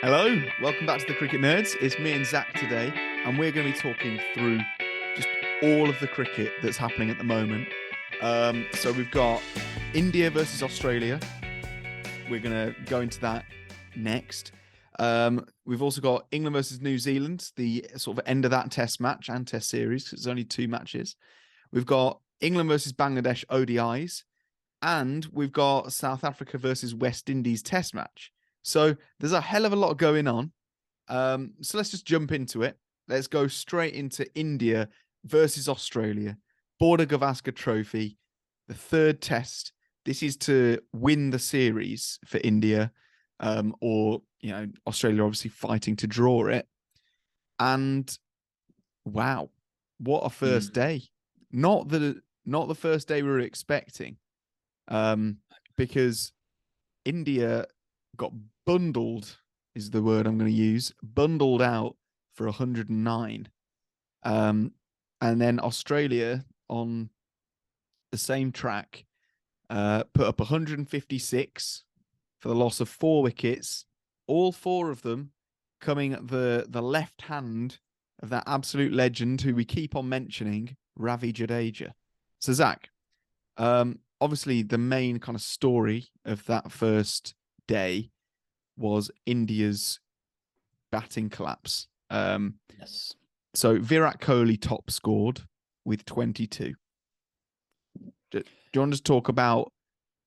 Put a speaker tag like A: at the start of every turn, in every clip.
A: Hello, welcome back to the Cricket Nerds. It's me and Zach today, and we're going to be talking through just all of the cricket that's happening at the moment. So we've got India versus Australia. We're going to go into that next. We've also got England versus New Zealand, the sort of end of that test match and test series, because it's only 2 matches. We've got England versus Bangladesh ODIs, and we've got South Africa versus West Indies test match. So there's a hell of a lot going on. So let's just jump into it. Let's go straight into India versus Australia. Border Gavaskar Trophy, the 3rd test. This is to win the series for India, or Australia obviously fighting to draw it. And wow, what a first day! Not the first day we were expecting, because India got bundled, is the word I'm going to use, bundled out for 109. And then Australia on the same track put up 156 for the loss of 4 wickets, all 4 of them coming at the left hand of that absolute legend who we keep on mentioning, Ravi Jadeja. So Zach, obviously the main kind of story of that first day was India's batting collapse.
B: Yes.
A: So Virat Kohli top scored with 22. Do you want to talk about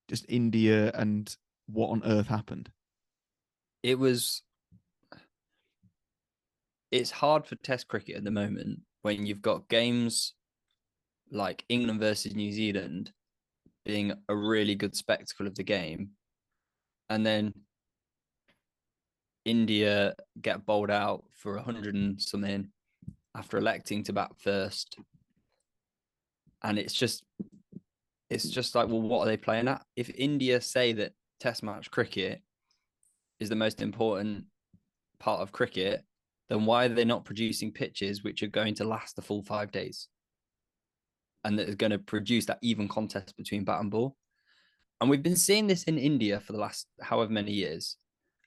A: just India and what on earth happened?
B: It's hard for Test cricket at the moment when you've got games like England versus New Zealand being a really good spectacle of the game, and then India get bowled out for 100 and something after electing to bat first. And it's just like, well, what are they playing at? If India say that Test match cricket is the most important part of cricket, then why are they not producing pitches which are going to last the full 5 days and that is going to produce that even contest between bat and ball? And we've been seeing this in India for the last however many years.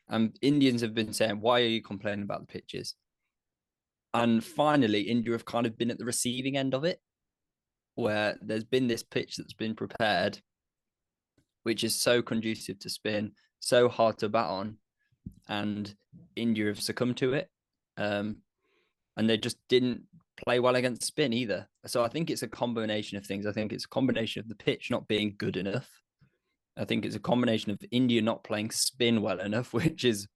B: And Indians have been saying, why are you complaining about the pitches? And finally, India have kind of been at the receiving end of it, where there's been this pitch that's been prepared, which is so conducive to spin, so hard to bat on, and India have succumbed to it. And they just didn't play well against spin either. So I think it's a combination of things. I think it's a combination of the pitch not being good enough. I think it's a combination of India not playing spin well enough, which is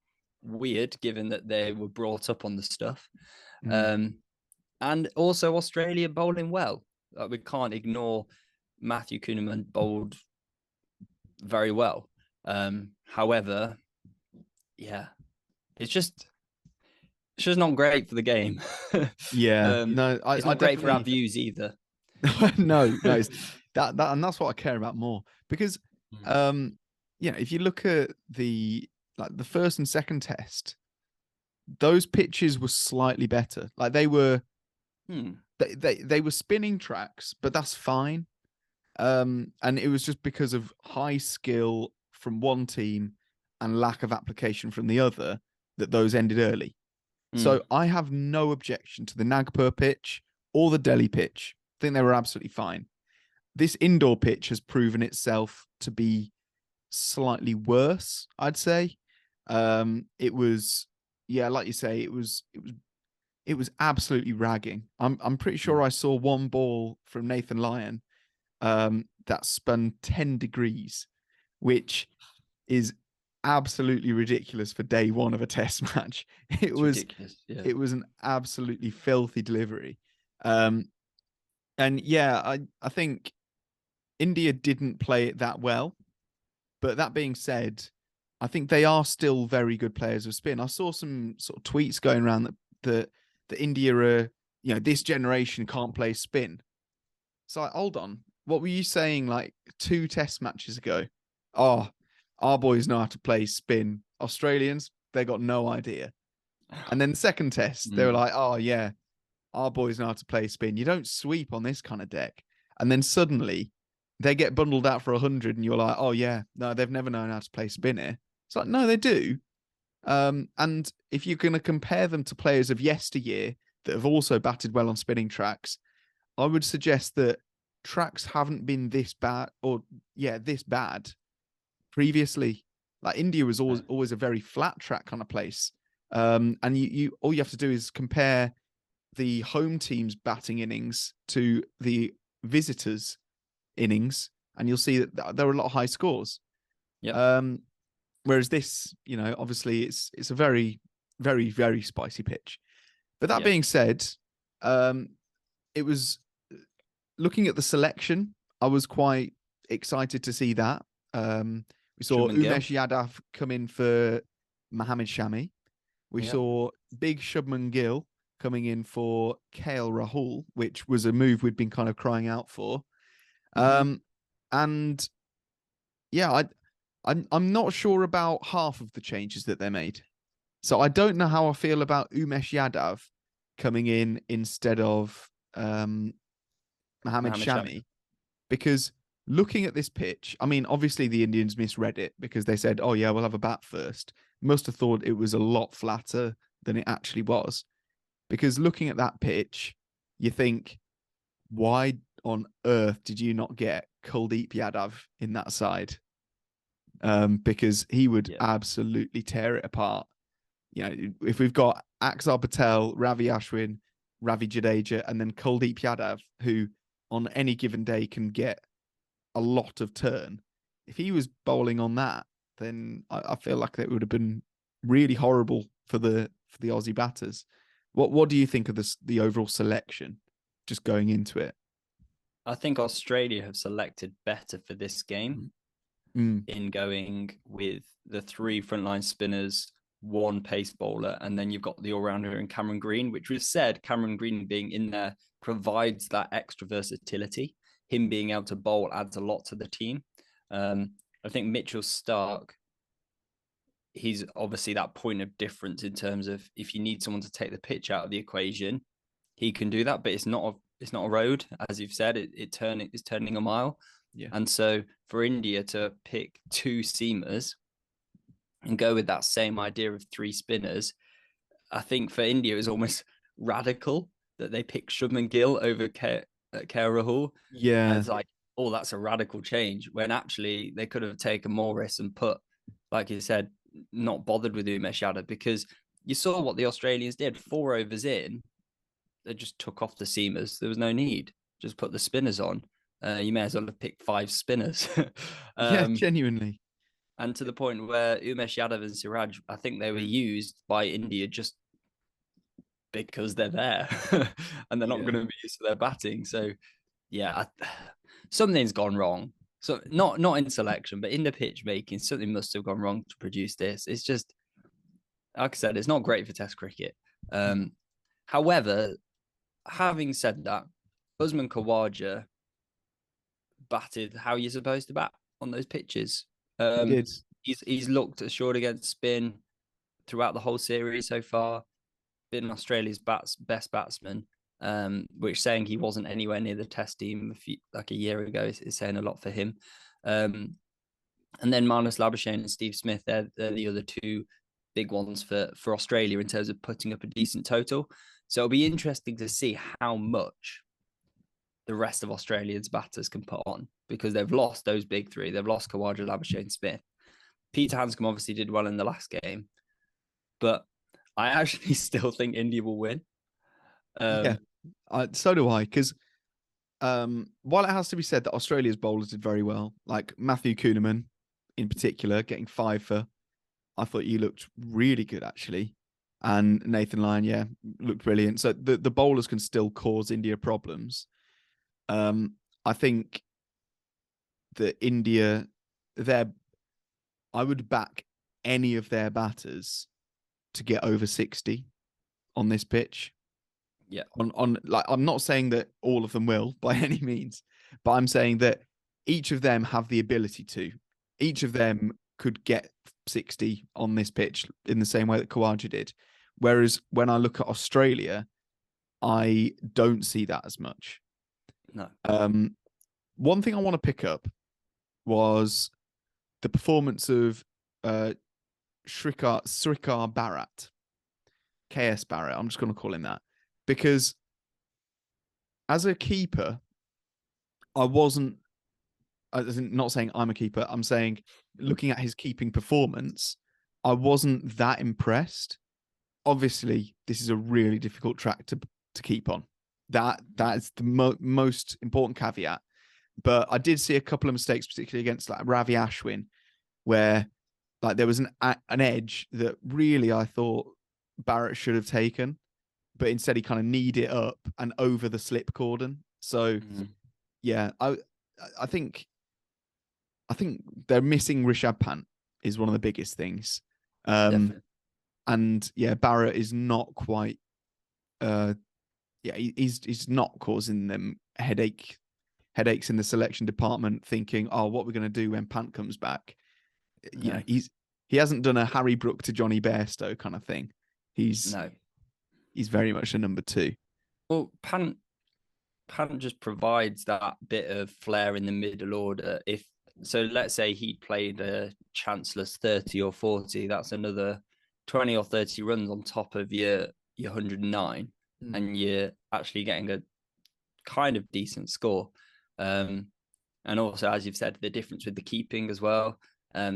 B: weird given that they were brought up on the stuff. And also Australia bowling well. We can't ignore Matthew Kuhneman bowled very well. However, yeah, it's just not great for the game.
A: Yeah, no,
B: it's not great for our views either.
A: no, it's that, and that's what I care about more, because if you look at the first and second test, those pitches were slightly better. Like they were they were spinning tracks, but that's fine. And it was just because of high skill from one team and lack of application from the other that those ended early. So I have no objection to the Nagpur pitch or the Delhi pitch. I think they were absolutely fine. This indoor pitch has proven itself to be slightly worse, I'd say. It was, like you say, it was absolutely ragging. I'm pretty sure I saw one ball from Nathan Lyon that spun 10 degrees, which is absolutely ridiculous for day one of a test match. It was ridiculous. Yeah. It was an absolutely filthy delivery. And yeah, I think India didn't play it that well. But that being said, I think they are still very good players of spin. I saw some sort of tweets going around that India are, this generation can't play spin. So hold on. What were you saying like 2 test matches ago? Oh, our boys know how to play spin. Australians, they got no idea. And then the second test, they were like, oh yeah, our boys know how to play spin. You don't sweep on this kind of deck. And then suddenly they get bundled out for 100 and you're like, oh yeah, no, they've never known how to play spin here. It's like, no, they do. And if you're going to compare them to players of yesteryear that have also batted well on spinning tracks, I would suggest that tracks haven't been this bad, or this bad previously. Like India was always a very flat track kind of place. And you all you have to do is compare the home team's batting innings to the visitors' innings, and you'll see that there are a lot of high scores.
B: Yeah.
A: Whereas this, obviously it's a very, very, very spicy pitch. But that being said, it was looking at the selection, I was quite excited to see that. We saw
B: Shubman Gill.
A: Umesh Yadav come in for Mohammad Shami. We saw big Shubman Gill coming in for KL Rahul, which was a move we'd been kind of crying out for. And yeah, I'm not sure about half of the changes that they made. So I don't know how I feel about Umesh Yadav coming in instead of Mohammad Shami, because looking at this pitch, I mean, obviously the Indians misread it because they said, oh, yeah, we'll have a bat first. Must have thought it was a lot flatter than it actually was. Because looking at that pitch, you think, why on earth did you not get Kuldeep Yadav in that side? Because he would absolutely tear it apart. If we've got Axar Patel, Ravi Ashwin, Ravi Jadeja, and then Kuldeep Yadav, who on any given day can get a lot of turn. If he was bowling on that, then I feel like it would have been really horrible for the Aussie batters. What do you think of the overall selection, just going into it?
B: I think Australia have selected better for this game in going with the 3 frontline spinners, 1 pace bowler, and then you've got the all-rounder in Cameron Green, which was said Cameron Green being in there provides that extra versatility. Him being able to bowl adds a lot to the team. I think Mitchell Starc, he's obviously that point of difference in terms of if you need someone to take the pitch out of the equation, he can do that, but it's not a road, as you've said. It's turning a mile.
A: Yeah.
B: And so for India to pick 2 seamers and go with that same idea of 3 spinners, I think for India it was almost radical that they picked Shubman Gill over KL Rahul.
A: Yeah.
B: And it's like, oh, that's a radical change, when actually they could have taken more risks and put, like you said, not bothered with Umesh Yadav, because you saw what the Australians did. 4 overs in, they just took off the seamers. There was no need. Just put the spinners on. You may as well have picked 5 spinners.
A: Yeah, genuinely.
B: And to the point where Umesh Yadav and Siraj, I think they were used by India just because they're there and they're not going to be used to their batting. So, yeah, something's gone wrong. So not in selection, but in the pitch making, something must have gone wrong to produce this. It's just, like I said, it's not great for Test cricket. However, having said that, Usman Khawaja batted how you're supposed to bat on those pitches.
A: He did.
B: He's looked assured against spin throughout the whole series so far. Been Australia's best batsman, which saying he wasn't anywhere near the Test team a year ago is saying a lot for him. And then Marnus Labuschagne and Steve Smith, they're the other 2 big ones for Australia in terms of putting up a decent total. So it'll be interesting to see how much the rest of Australia's batters can put on, because they've lost those big 3. They've lost Khawaja, Labuschagne, Smith. Peter Hanscom obviously did well in the last game, but I actually still think India will win.
A: So do I, because while it has to be said that Australia's bowlers did very well, like Matthew Kuhneman in particular, getting 5 for, I thought you looked really good actually. And Nathan Lyon, looked brilliant. So the bowlers can still cause India problems. I think that India, I would back any of their batters to get over 60 on this pitch.
B: Yeah.
A: I'm not saying that all of them will by any means, but I'm saying that each of them have the ability to. Each of them could get 60 on this pitch in the same way that Khawaja did. Whereas when I look at Australia, I don't see that as much.
B: No.
A: One thing I want to pick up was the performance of Srikar Bharat, KS Barrett. I'm just going to call him that because as a keeper, I wasn't. Not saying I'm a keeper. I'm saying looking at his keeping performance, I wasn't that impressed. Obviously, this is a really difficult track to keep on. That is the most important caveat. But I did see a couple of mistakes, particularly against like Ravi Ashwin, where like there was an edge that really I thought Barrett should have taken, but instead he kind of kneed it up and over the slip cordon. So yeah, I think they're missing Rishabh Pant is one of the biggest things. And yeah, Barrett is not quite he's not causing them headaches in the selection department thinking, oh, what we're going to do when Pant comes back. You know, he hasn't done a Harry Brook to Johnny Bairstow kind of thing. He's very much a number 2.
B: Well, Pant just provides that bit of flair in the middle order. So let's say he played a chanceless 30 or 40, that's another 20 or 30 runs on top of your 109, and you're actually getting a kind of decent score. And also, as you've said, the difference with the keeping as well.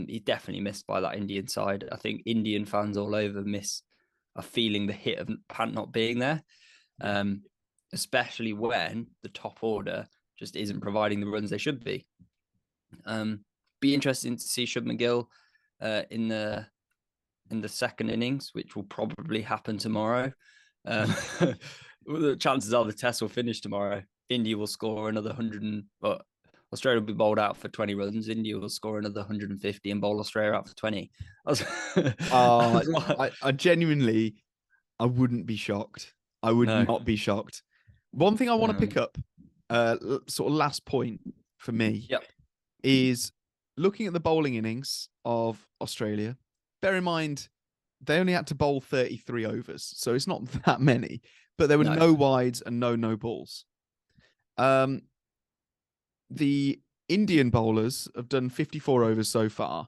B: He's definitely missed by that Indian side. I think Indian fans all over are feeling the hit of Pant not being there, especially when the top order just isn't providing the runs they should be. Be interesting to see Shubman Gill in the second innings, which will probably happen tomorrow. The chances are the test will finish tomorrow. India will score another 100, but Australia will be bowled out for 20 runs. India will score another 150 and bowl Australia out for 20.
A: I genuinely, I wouldn't be shocked. I would not be shocked. One thing I want to pick up, sort of last point for me, is looking at the bowling innings of Australia. Bear in mind, they only had to bowl 33 overs, so it's not that many, but there were no wides and no balls. The Indian bowlers have done 54 overs so far,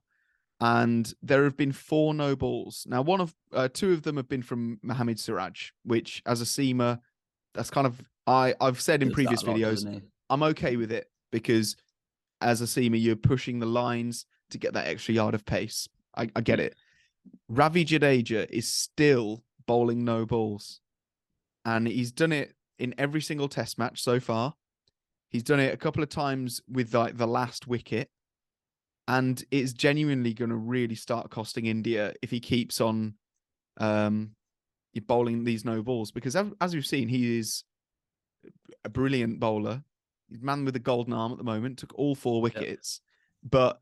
A: and there have been 4 no balls. Now, 2 of them have been from Mohammad Siraj, which as a seamer, that's kind of, I've said in previous videos, I'm okay with it because as a seamer, you're pushing the lines to get that extra yard of pace. I get it. Ravi Jadeja is still bowling no balls, and he's done it in every single test match so far. He's done it a couple of times with like the last wicket, and it's genuinely going to really start costing India if he keeps on bowling these no balls, because as we've seen, he is a brilliant bowler. He's man with the golden arm at the moment, took all 4 wickets. But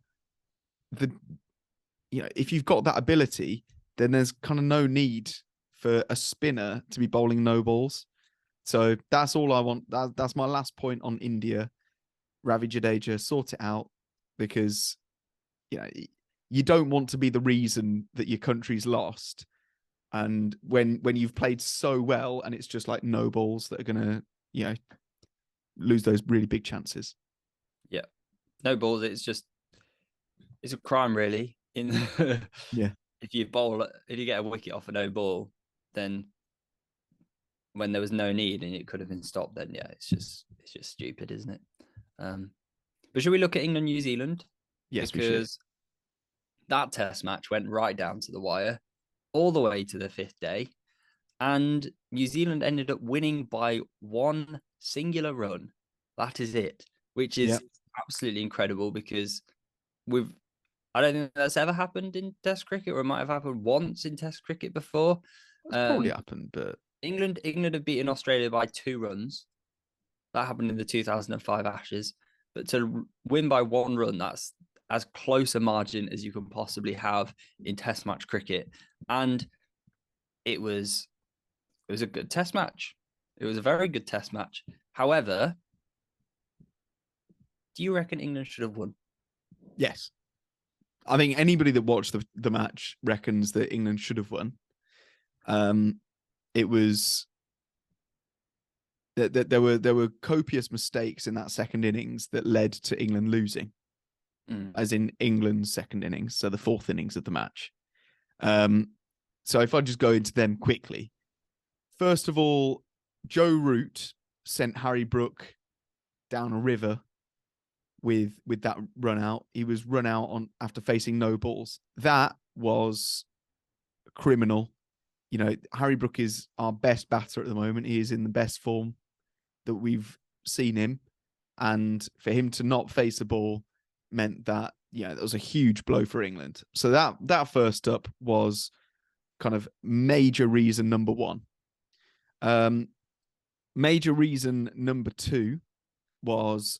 A: if you've got that ability, then there's kind of no need for a spinner to be bowling no balls. So that's all I want. That's my last point on India. Ravi Jadeja, sort it out, because you don't want to be the reason that your country's lost. And when you've played so well and it's just like no balls that are going to, lose those really big chances.
B: Yeah. No balls. It's a crime, really.
A: Yeah.
B: If you get a wicket off a no ball, then when there was no need and it could have been stopped, then it's just stupid, isn't it? But should we look at England, New Zealand?
A: Yes,
B: because
A: we should.
B: That test match went right down to the wire, all the way to the 5th day, and New Zealand ended up winning by 1 singular run. That is it, which is absolutely incredible, because I don't think that's ever happened in Test cricket, or it might have happened once in Test cricket before.
A: It's probably happened, but
B: England have beaten Australia by 2 runs. That happened in the 2005 Ashes. But to win by 1 run, that's as close a margin as you can possibly have in Test match cricket. And it was a good Test match. It was a very good Test match. However, do you reckon England should have won?
A: Yes. I think anybody that watched the match reckons that England should have won. It was that there were copious mistakes in that second innings that led to England losing, as in England's second innings, so the 4th innings of the match. So if I just go into them quickly, first of all, Joe Root sent Harry Brook down a river with that run out. He was run out on after facing no balls. That was criminal. You know, Harry Brook is our best batter at the moment. He is in the best form that we've seen him. And for him to not face the ball meant that, that was a huge blow for England. So that first up was kind of major reason number one. Major reason number two was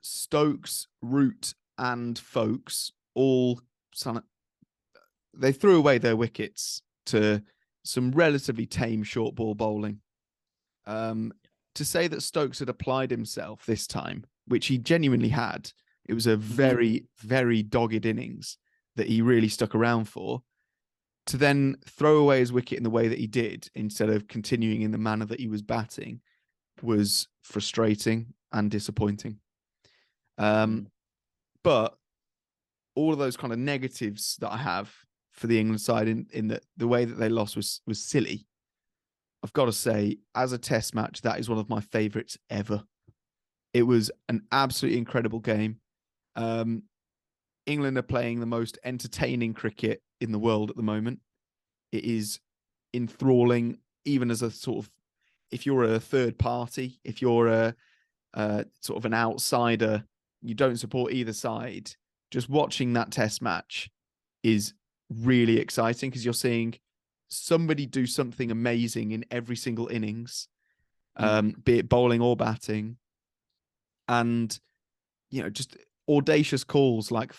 A: Stokes, Root, and Folkes they threw away their wickets to some relatively tame short ball bowling. To say that Stokes had applied himself this time, which he genuinely had, it was a very, very dogged innings that he really stuck around for. To then throw away his wicket in the way that he did, instead of continuing in the manner that he was batting, was frustrating and disappointing. But all of those kind of negatives that I have for the England side in that the way that they lost was silly. I've got to say, as a test match, that is one of my favorites ever. It was an absolutely incredible game. England are playing the most entertaining cricket in the world at the moment. It is enthralling, even as a sort of, if you're a third party, if you're a sort of an outsider, you don't support either side, just watching that test match is really exciting because you're seeing somebody do something amazing in every single innings, be it bowling or batting. And, just audacious calls like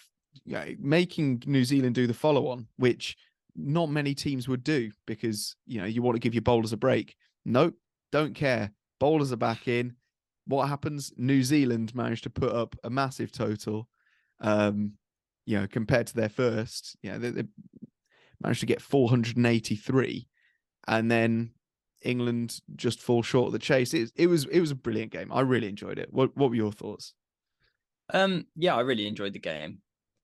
A: making New Zealand do the follow-on, which not many teams would do because, you want to give your bowlers a break. Nope, don't care. Bowlers are back in. What happens? New Zealand managed to put up a massive total, compared to their first. They managed to get 483, and then England just fall short of the chase. It was a brilliant game. I really enjoyed it. What were your thoughts?
B: Yeah, I really enjoyed the game.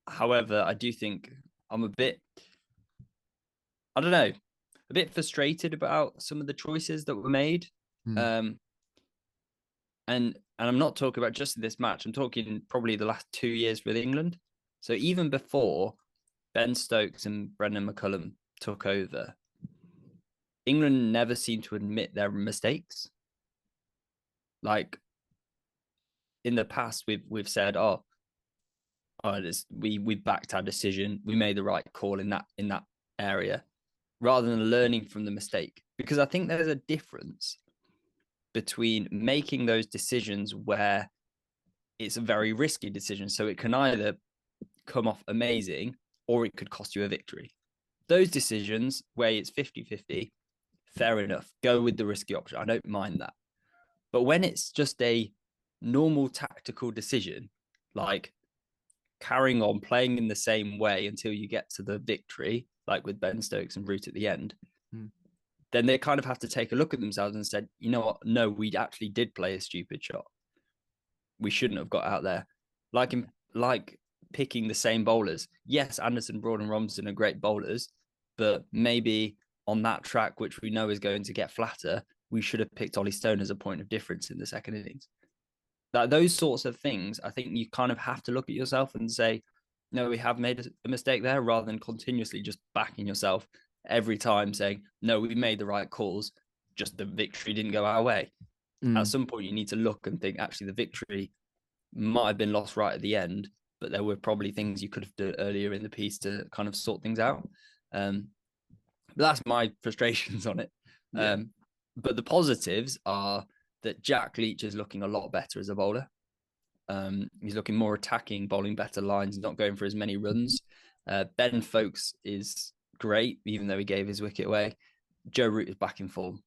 B: However, I do think I'm a bit frustrated about some of the choices that were made. And I'm not talking about just this match. I'm talking probably the last 2 years with England. So even before Ben Stokes and Brendan McCullum took over, England never seemed to admit their mistakes. Like in the past, we've said, we backed our decision, we made the right call in that area, rather than learning from the mistake. Because I think there's a difference between making those decisions where it's a very risky decision, so it can either come off amazing or it could cost you a victory. Those decisions where it's 50-50, fair enough, go with the risky option, I don't mind that. But when it's just a normal tactical decision, like carrying on playing in the same way until you get to the victory, like with Ben Stokes and Root at the end, then they kind of have to take a look at themselves and said, you know what? No, we actually did play a stupid shot. We shouldn't have got out there. Like picking the same bowlers. Yes, Anderson, Broad and Robinson are great bowlers, but maybe on that track, which we know is going to get flatter, we should have picked Ollie Stone as a point of difference in the second innings. Those sorts of things, I think you kind of have to look at yourself and say, no, we have made a mistake there, rather than continuously just backing yourself every time saying, no, we made the right calls, just the victory didn't go our way. At some point, you need to look and think, actually, the victory might have been lost right at the end, but there were probably things you could have done earlier in the piece to kind of sort things out. But that's my frustrations on it. Yeah. But the positives are that Jack Leach is looking a lot better as a bowler. He's looking more attacking, bowling better lines, not going for as many runs. Ben Folkes is great, even though he gave his wicket away. Joe Root is back in form.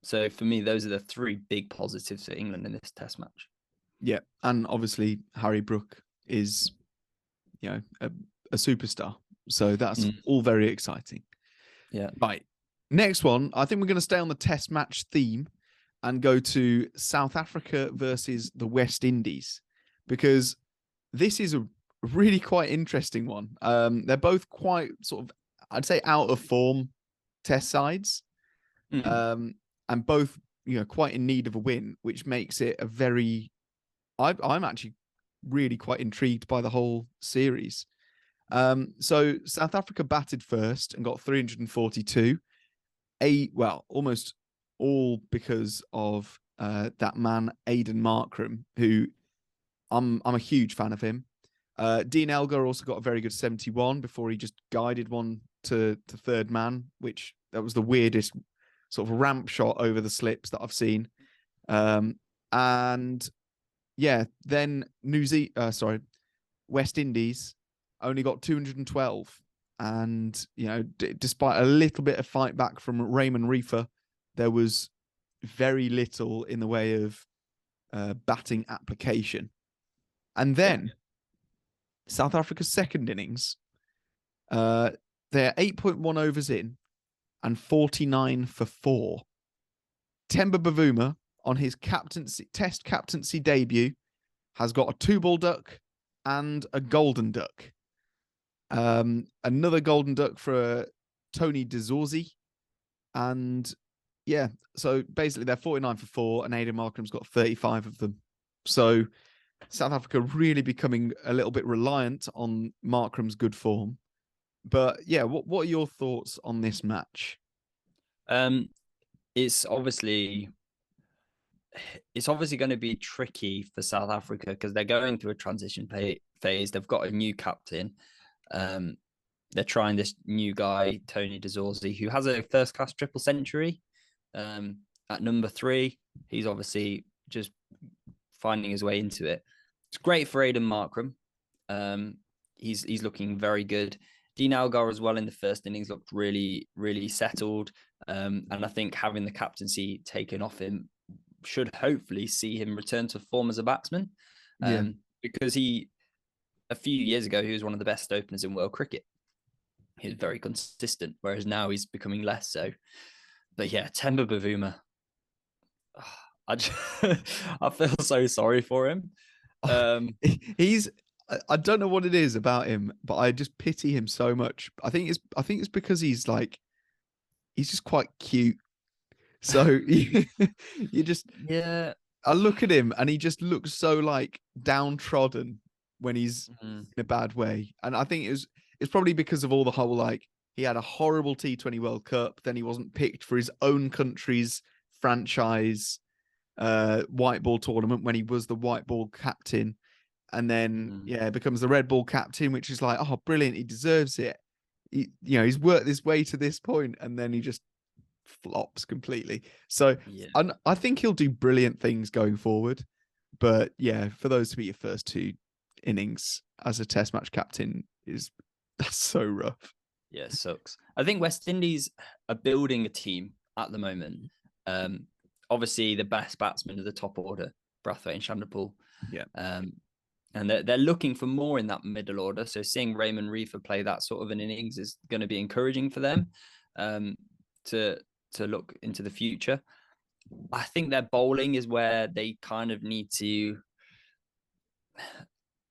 B: So for me, those are the three big positives for England in this test match.
A: Yeah, and obviously Harry Brook is, a superstar. So that's all very exciting.
B: Yeah.
A: Right. Next one, I think we're going to stay on the test match theme and go to South Africa versus the West Indies, because this is a really quite interesting one. They're both quite sort of I'd say out of form test sides, and both quite in need of a win, which makes it a very. I'm actually really quite intrigued by the whole series. So South Africa batted first and got 342. Almost all because of that man Aiden Markram, who I'm a huge fan of him. Dean Elgar also got a very good 71 before he just guided one to third man, which that was the weirdest sort of ramp shot over the slips that I've seen. And yeah, then West Indies only got 212. And, despite a little bit of fight back from Raymond Reefer, there was very little in the way of batting application. And then South Africa's second innings, they're 8.1 overs in and 49 for 4. Temba Bavuma, on his test captaincy debut, has got a 2-ball duck and a golden duck. Another golden duck for Tony DeZorzi. And yeah, so basically they're 49 for 4 and Aiden Markram's got 35 of them. So South Africa really becoming a little bit reliant on Markram's good form. But yeah, what are your thoughts on this match?
B: It's obviously going to be tricky for South Africa because they're going through a transition phase. They've got a new captain. They're trying this new guy, Tony DeZorzi, who has a first-class triple century at number 3. He's obviously just finding his way into it. It's great for Aiden Markram. He's looking very good. Dean Elgar as well in the first innings looked really, really settled. And I think having the captaincy taken off him should hopefully see him return to form as a batsman. Because a few years ago, he was one of the best openers in world cricket. He was very consistent, whereas now he's becoming less so. But yeah, Temba Bavuma, I feel so sorry for him.
A: I don't know what it is about him, but I just pity him so much. I think it's because he's just quite cute. So you just I look at him and he just looks so downtrodden when he's in a bad way. And I think it's probably because of all the whole he had a horrible T20 World Cup, then he wasn't picked for his own country's franchise white ball tournament when he was the white ball captain. And then, becomes the red ball captain, which is oh, brilliant. He deserves it. He's worked his way to this point, and then he just flops completely. So I think he'll do brilliant things going forward. But yeah, for those to be your first 2 innings as a test match captain, that's so rough.
B: Yeah, it sucks. I think West Indies are building a team at the moment. Obviously, the best batsmen of the top order, Brathwaite and Chanderpaul.
A: Yeah.
B: And they're looking for more in that middle order. So seeing Raymond Reefer play that sort of an innings is going to be encouraging for them to look into the future. I think their bowling is where they kind of need to.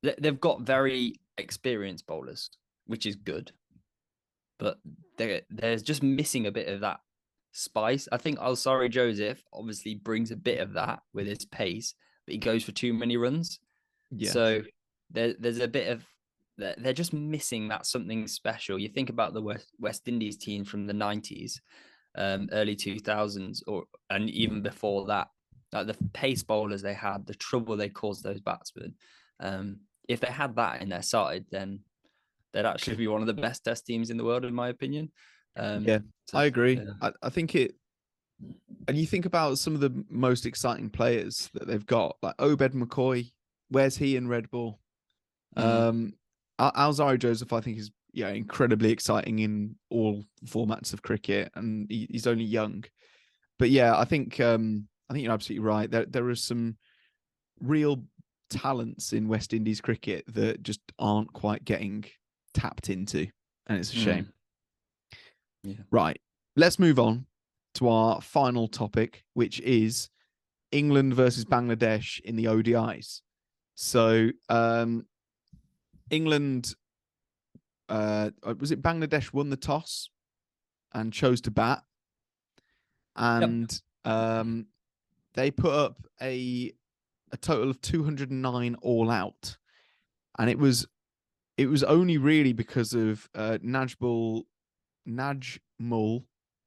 B: They've got very experienced bowlers, which is good, but there's just missing a bit of that spice. I think Alsari Joseph obviously brings a bit of that with his pace, but he goes for too many runs. Yeah. So there's a bit of they're just missing that something special. You think about the West Indies team from the 90s, early 2000s, and even before that, the pace bowlers they had, the trouble they caused those batsmen. If they had that in their side, then they'd actually be one of the best test teams in the world, in my opinion.
A: I agree. I think it. And you think about some of the most exciting players that they've got, like Obed McCoy. Where's he in red ball? Alzari Joseph, I think, is incredibly exciting in all formats of cricket, and he's only young. But yeah, I think you're absolutely right. There are some real talents in West Indies cricket that just aren't quite getting tapped into, and it's a shame.
B: Yeah.
A: Right. Let's move on to our final topic, which is England versus Bangladesh in the ODIs. So England was it Bangladesh won the toss and chose to bat, and they put up a total of 209 all out, and it was only really because of Najmul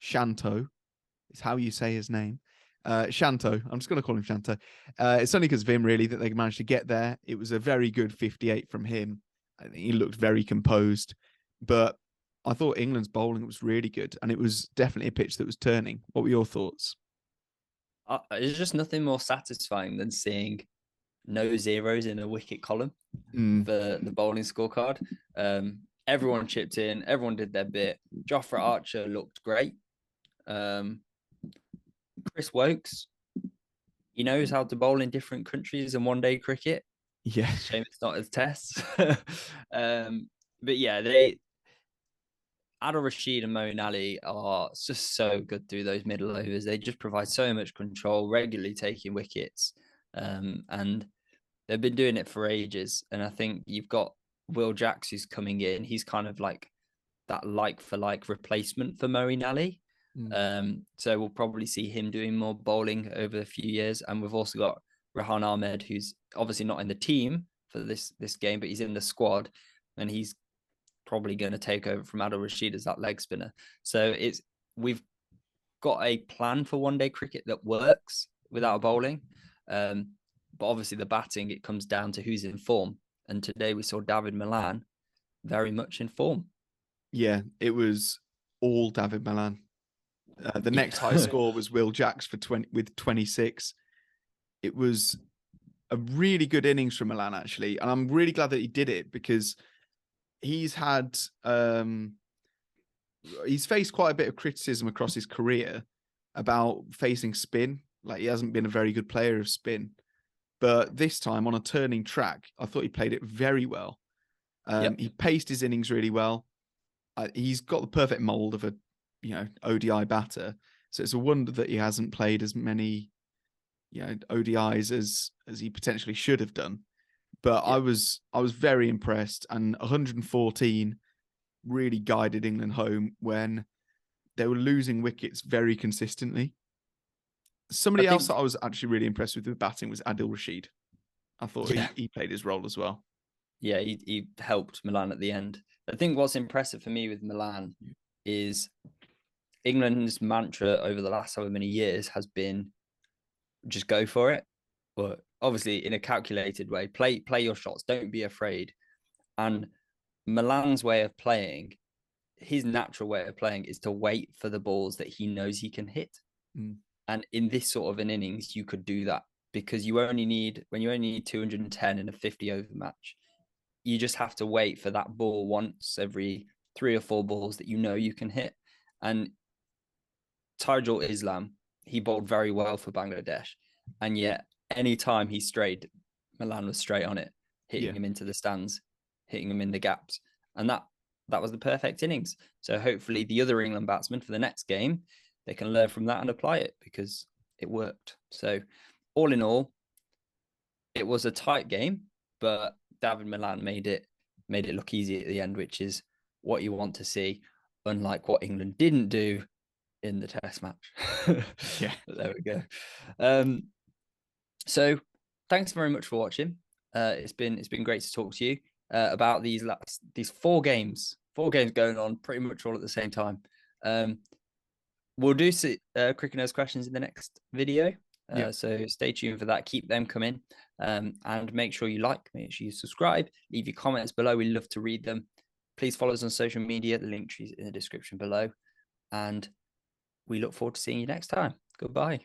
A: Shanto, is how you say his name. Shanto, I'm just going to call him Shanto. It's only because of him, really, that they managed to get there. It was a very good 58 from him. I think he looked very composed. But I thought England's bowling was really good, and it was definitely a pitch that was turning. What were your thoughts?
B: There's just nothing more satisfying than seeing no zeros in a wicket column for the bowling scorecard. Everyone chipped in. Everyone did their bit. Jofra Archer looked great. Chris Wokes, he knows how to bowl in different countries and one-day cricket.
A: Yeah.
B: Shame it's not as tests. But yeah, Adil Rashid and Moeen Ali are just so good through those middle overs. They just provide so much control, regularly taking wickets. And they've been doing it for ages. And I think you've got Will Jacks who's coming in. He's kind of like that like-for-like replacement for Moeen Ali. So we'll probably see him doing more bowling over a few years. And we've also got Rehan Ahmed, who's obviously not in the team for this game, but he's in the squad, and he's probably going to take over from Adil Rashid as that leg spinner. So we've got a plan for one-day cricket that works without bowling. But obviously the batting, it comes down to who's in form. And today we saw David Malan very much in form.
A: Yeah, it was all David Malan. The next high score was Will Jacks with 26. It was a really good innings from Malan, actually, and I'm really glad that he did it, because he's had he's faced quite a bit of criticism across his career about facing spin. Like, he hasn't been a very good player of spin, but this time on a turning track, I thought he played it very well. He paced his innings really well. He's got the perfect mold of a ODI batter. So it's a wonder that he hasn't played as many, ODIs as he potentially should have done. But I was very impressed, and 114 really guided England home when they were losing wickets very consistently. Somebody else that I was actually really impressed with batting was Adil Rashid. I thought he played his role as well. Yeah,
B: he helped Milan at the end. I think what's impressive for me with Milan is England's mantra over the last however many years has been just go for it, but obviously in a calculated way. Play your shots, don't be afraid. And Milan's way of playing, his natural way of playing, is to wait for the balls that he knows he can hit. And in this sort of an innings, you could do that, because when you only need 210 in a 50 over match, you just have to wait for that ball once every 3 or 4 balls that you can hit. And Tajul Islam, he bowled very well for Bangladesh, and yet any time he strayed, Milan was straight on it, hitting him into the stands, hitting him in the gaps, and that was the perfect innings. So hopefully the other England batsmen for the next game, they can learn from that and apply it, because it worked. So all in all, it was a tight game, but David Malan made it look easy at the end, which is what you want to see, unlike what England didn't do in the test match. There we go. So thanks very much for watching. It's been great to talk to you about these 4 games going on pretty much all at the same time. We'll do Cricket Knows questions in the next video. So stay tuned for that. Keep them coming. And make sure you make sure you subscribe, leave your comments below. We love to read them. Please follow us on social media. The link is in the description below. And we look forward to seeing you next time. Goodbye.